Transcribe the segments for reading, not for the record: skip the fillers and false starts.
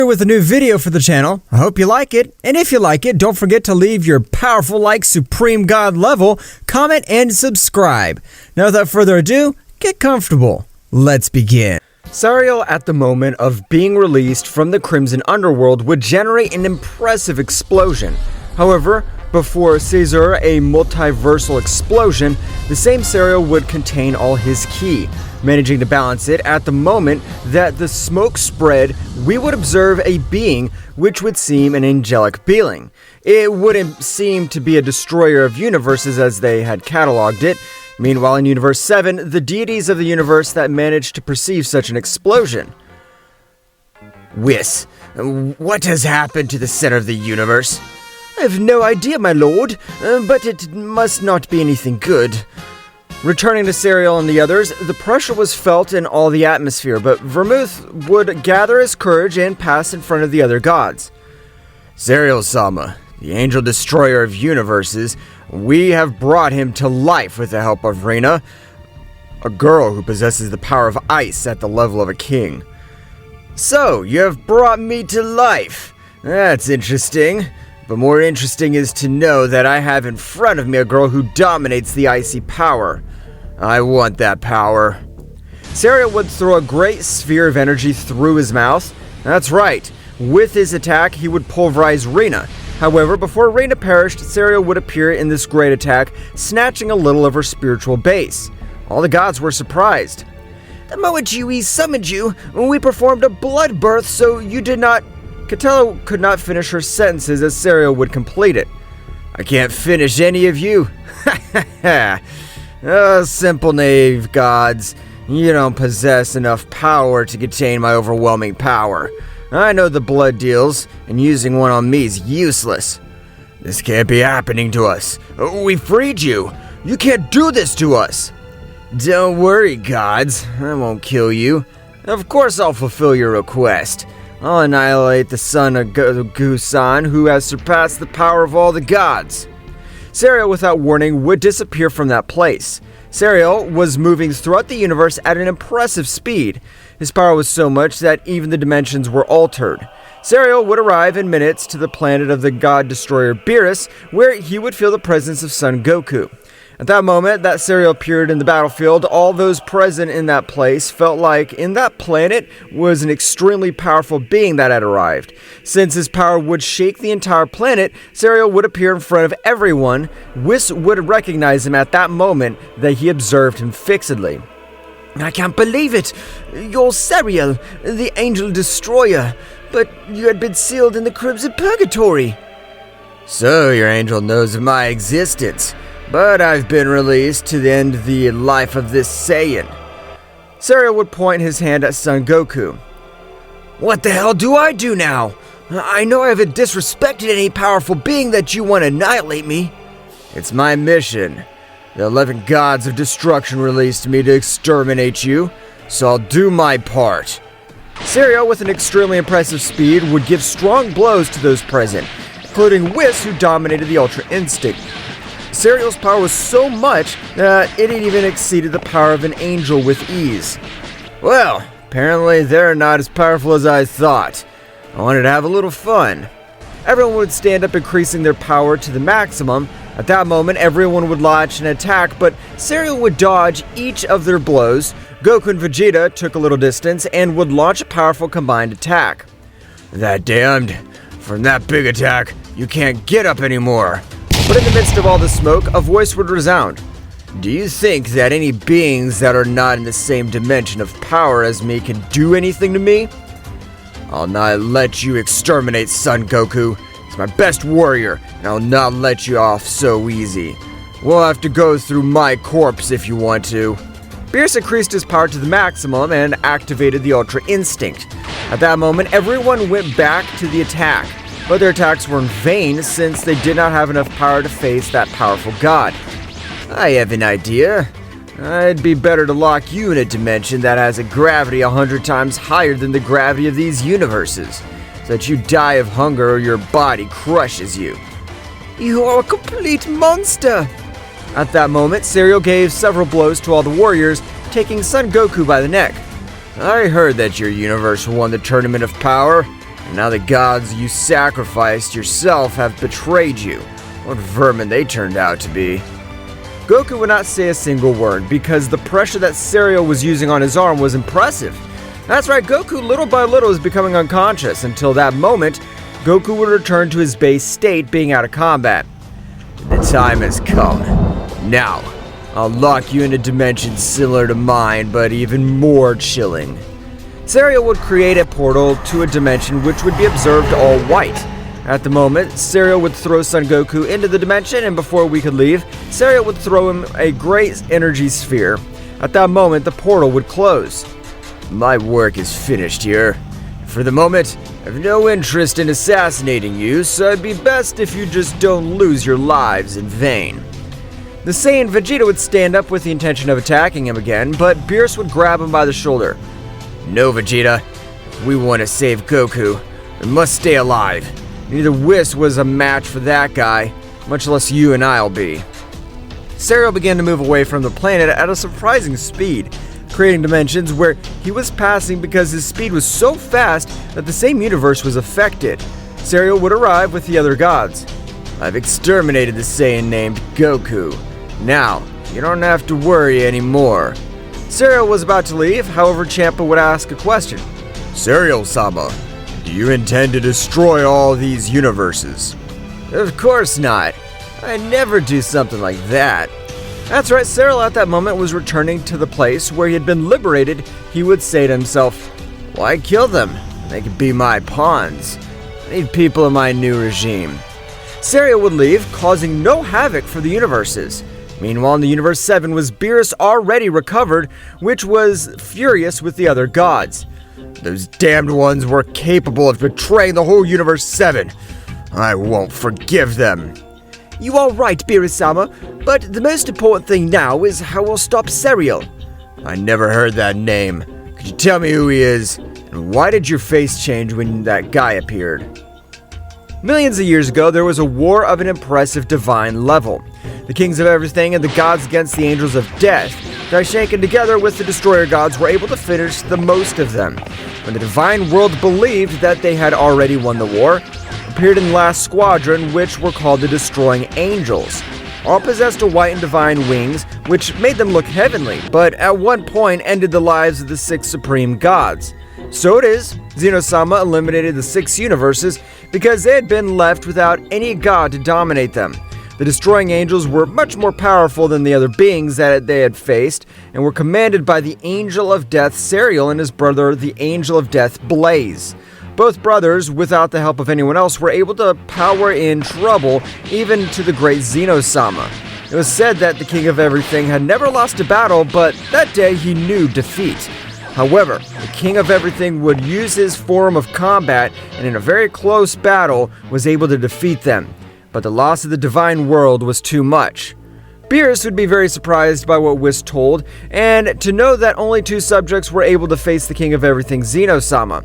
With a new video for the channel. I hope you like it, and if you like it, don't forget to leave your powerful like Supreme God level, comment, and subscribe. Now without further ado, get comfortable. Let's begin. Sariel, at the moment of being released from the Crimson Underworld, would generate an impressive explosion. However, before Caesar, a multiversal explosion, the same Sariel would contain all his ki. Managing to balance it, at the moment that the smoke spread, we would observe a being which would seem an angelic being. It wouldn't seem to be a destroyer of universes as they had cataloged it. Meanwhile, in Universe 7, the deities of the universe that managed to perceive such an explosion. Whis, what has happened to the center of the universe? I have no idea, my lord, but it must not be anything good. Returning to Sariel and the others, the pressure was felt in all the atmosphere, but Vermouth would gather his courage and pass in front of the other gods. Zeno-sama, the angel destroyer of universes, we have brought him to life with the help of Rina, a girl who possesses the power of ice at the level of a king. So, you have brought me to life. That's interesting. But more interesting is to know that I have in front of me a girl who dominates the icy power. I want that power. Sariel would throw a great sphere of energy through his mouth. That's right. With his attack, he would pulverize Rina. However, before Rina perished, Sariel would appear in this great attack, snatching a little of her spiritual base. All the gods were surprised. The moment we summoned you, we performed a blood birth, so you did not... Catello could not finish her sentences as Sariel would complete it. I can't finish any of you. Ha ha. Oh, simple naive gods. You don't possess enough power to contain my overwhelming power. I know the blood deals, and using one on me is useless. This can't be happening to us. We freed you. You can't do this to us. Don't worry, gods. I won't kill you. Of course I'll fulfill your request. I'll annihilate the son of Goku-san, who has surpassed the power of all the gods. Sariel, without warning, would disappear from that place. Sariel was moving throughout the universe at an impressive speed. His power was so much that even the dimensions were altered. Sariel would arrive in minutes to the planet of the god-destroyer Beerus, where he would feel the presence of Son Goku. At that moment that Sariel appeared in the battlefield, all those present in that place felt like in that planet was an extremely powerful being that had arrived. Since his power would shake the entire planet, Sariel would appear in front of everyone. Whis would recognize him at that moment that he observed him fixedly. I can't believe it! You're Sariel, the Angel Destroyer, but you had been sealed in the Crimson Purgatory. So your angel knows of my existence. But I've been released to end the life of this Saiyan. Sariel would point his hand at Son Goku. What the hell do I do now? I know I haven't disrespected any powerful being that you want to annihilate me. It's my mission. The 11 gods of destruction released me to exterminate you, so I'll do my part. Sariel, with an extremely impressive speed, would give strong blows to those present, including Whis, who dominated the Ultra Instinct. Sariel's power was so much that it even exceeded the power of an angel with ease. Well, apparently they're not as powerful as I thought. I wanted to have a little fun. Everyone would stand up, increasing their power to the maximum. At that moment, everyone would launch an attack, but Sariel would dodge each of their blows. Goku and Vegeta took a little distance and would launch a powerful combined attack. That damned. From that big attack, you can't get up anymore. But in the midst of all the smoke, a voice would resound. Do you think that any beings that are not in the same dimension of power as me can do anything to me? I'll not let you exterminate Son Goku. He's my best warrior, and I'll not let you off so easy. We'll have to go through my corpse if you want to. Beerus increased his power to the maximum and activated the Ultra Instinct. At that moment, everyone went back to the attack. But their attacks were in vain since they did not have enough power to face that powerful god. I have an idea. It'd be better to lock you in a dimension that has a gravity 100 times higher than the gravity of these universes, so that you die of hunger or your body crushes you. You are a complete monster! At that moment, Sariel gave several blows to all the warriors, taking Son Goku by the neck. I heard that your universe won the Tournament of Power, And now the gods you sacrificed yourself have betrayed you. What vermin they turned out to be. Goku would not say a single word because the pressure that Cereal was using on his arm was impressive. That's right, Goku little by little is becoming unconscious. Until that moment, Goku would return to his base state, being out of combat. The time has come. Now, I'll lock you in a dimension similar to mine, but even more chilling. Cereal would create a portal to a dimension which would be observed all white. At the moment, Cereal would throw Son Goku into the dimension, and before we could leave, Cereal would throw him a great energy sphere. At that moment, the portal would close. My work is finished here. For the moment, I have no interest in assassinating you, so it'd be best if you just don't lose your lives in vain. The Saiyan Vegeta would stand up with the intention of attacking him again, but Beerus would grab him by the shoulder. No, Vegeta. If we want to save Goku, we must stay alive. Neither Whis was a match for that guy, much less you and I'll be. Cereal began to move away from the planet at a surprising speed, creating dimensions where he was passing because his speed was so fast that the same universe was affected. Cereal would arrive with the other gods. I've exterminated the Saiyan named Goku. Now, you don't have to worry anymore. Cereal was about to leave, however Champa would ask a question. Cereal-sama, do you intend to destroy all these universes? Of course not. I'd never do something like that. That's right, Cereal at that moment was returning to the place where he had been liberated. He would say to himself, why kill them? They could be my pawns. I need people in my new regime. Cereal would leave, causing no havoc for the universes. Meanwhile, in the Universe 7 was Beerus already recovered, which was furious with the other gods. Those damned ones were capable of betraying the whole Universe 7. I won't forgive them. You are right, Beerus-sama, but the most important thing now is how we'll stop Cereal. I never heard that name. Could you tell me who he is? And why did your face change when that guy appeared? Millions of years ago, there was a war of an impressive divine level. The kings of everything and the gods against the angels of death, Daishanken together with the destroyer gods were able to finish the most of them. When the divine world believed that they had already won the war, appeared in the last squadron, which were called the Destroying Angels. All possessed a white and divine wings, which made them look heavenly, but at one point ended the lives of the 6 supreme gods. So it is, Zeno-sama eliminated the 6 universes because they had been left without any god to dominate them. The Destroying Angels were much more powerful than the other beings that they had faced, and were commanded by the Angel of Death Cereal and his brother, the Angel of Death Blaze. Both brothers, without the help of anyone else, were able to power in trouble, even to the great Zeno-sama. It was said that the King of Everything had never lost a battle, but that day he knew defeat. However, the King of Everything would use his form of combat, and in a very close battle, was able to defeat them. But the loss of the divine world was too much. Beerus would be very surprised by what Whis told, and to know that only 2 subjects were able to face the King of Everything, Zeno-sama.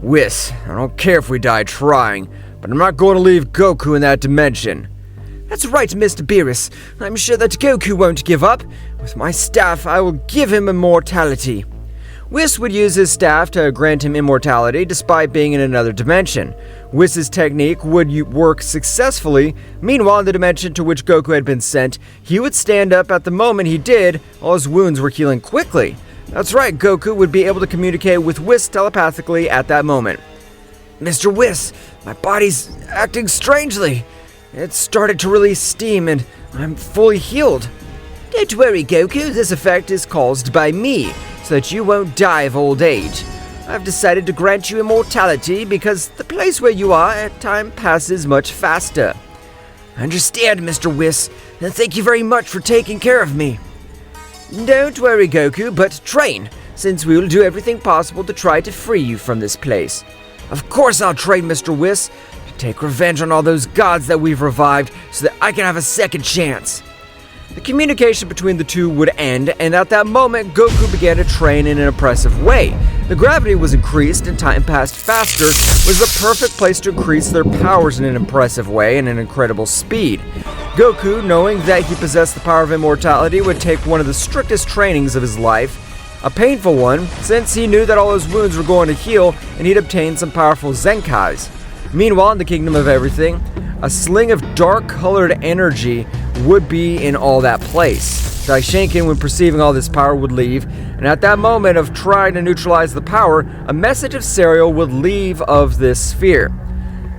Whis, I don't care if we die trying, but I'm not going to leave Goku in that dimension. That's right, Mr. Beerus. I'm sure that Goku won't give up. With my staff, I will give him immortality. Whis would use his staff to grant him immortality despite being in another dimension. Whis' technique would work successfully. Meanwhile, in the dimension to which Goku had been sent, he would stand up at the moment he did. All his wounds were healing quickly. That's right, Goku would be able to communicate with Whis telepathically at that moment. Mr. Whis, my body's acting strangely. It started to release steam and I'm fully healed. Don't worry, Goku, this effect is caused by me, so that you won't die of old age. I've decided to grant you immortality because the place where you are, time passes much faster. I understand, Mr. Whis, and thank you very much for taking care of me. Don't worry, Goku, but train, since we will do everything possible to try to free you from this place. Of course I'll train, Mr. Whis, to take revenge on all those gods that we've revived so that I can have a second chance. The communication between the two would end, and at that moment, Goku began to train in an impressive way. The gravity was increased and time passed faster, was the perfect place to increase their powers in an impressive way and an incredible speed. Goku, knowing that he possessed the power of immortality, would take one of the strictest trainings of his life, A painful one, since he knew that all his wounds were going to heal and he'd obtained some powerful Zenkais. Meanwhile, in the Kingdom of Everything, a sling of dark-colored energy would be in all that place. Daishinkin, when perceiving all this power, would leave, and at that moment of trying to neutralize the power, a message of Serial would leave of this sphere.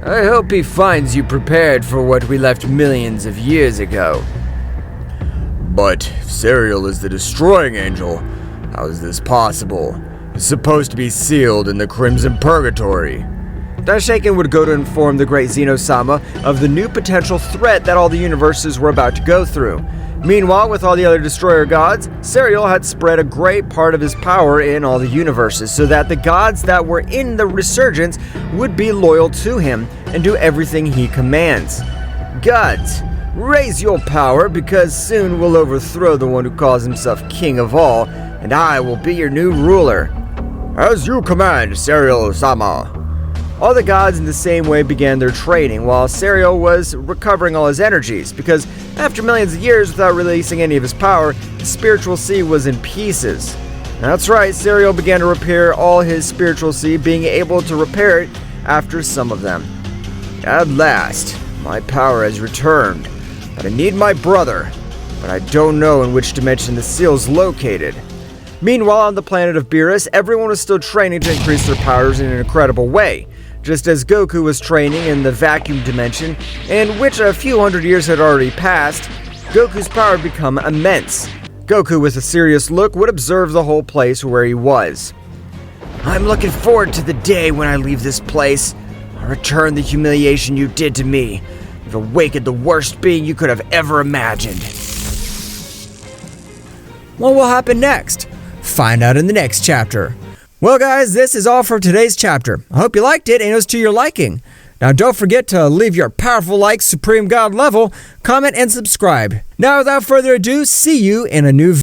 I hope he finds you prepared for what we left millions of years ago. But if Serial is the destroying angel, how is this possible? It's supposed to be sealed in the Crimson Purgatory. Daishinkin would go to inform the great Zeno-sama of the new potential threat that all the universes were about to go through. Meanwhile, with all the other destroyer gods, Serial had spread a great part of his power in all the universes so that the gods that were in the resurgence would be loyal to him and do everything he commands. Gods, raise your power, because soon we'll overthrow the one who calls himself king of all, and I will be your new ruler. As you command, Serial-sama. All the gods in the same way began their training, while Serial was recovering all his energies, because after millions of years without releasing any of his power, the spiritual sea was in pieces. That's right, Serial began to repair all his spiritual sea, being able to repair it after some of them. At last, my power has returned, but I need my brother, but I don't know in which dimension the seal's located. Meanwhile, on the planet of Beerus, everyone was still training to increase their powers in an incredible way. Just as Goku was training in the vacuum dimension, in which a few hundred years had already passed, Goku's power had become immense. Goku, with a serious look, would observe the whole place where he was. I'm looking forward to the day when I leave this place. I'll return the humiliation you did to me. You've awakened the worst being you could have ever imagined. What will happen next? Find out in the next chapter. Well guys, this is all for today's chapter. I hope you liked it and it was to your liking. Now don't forget to leave your powerful like Supreme God level, comment and subscribe. Now without further ado, see you in a new video.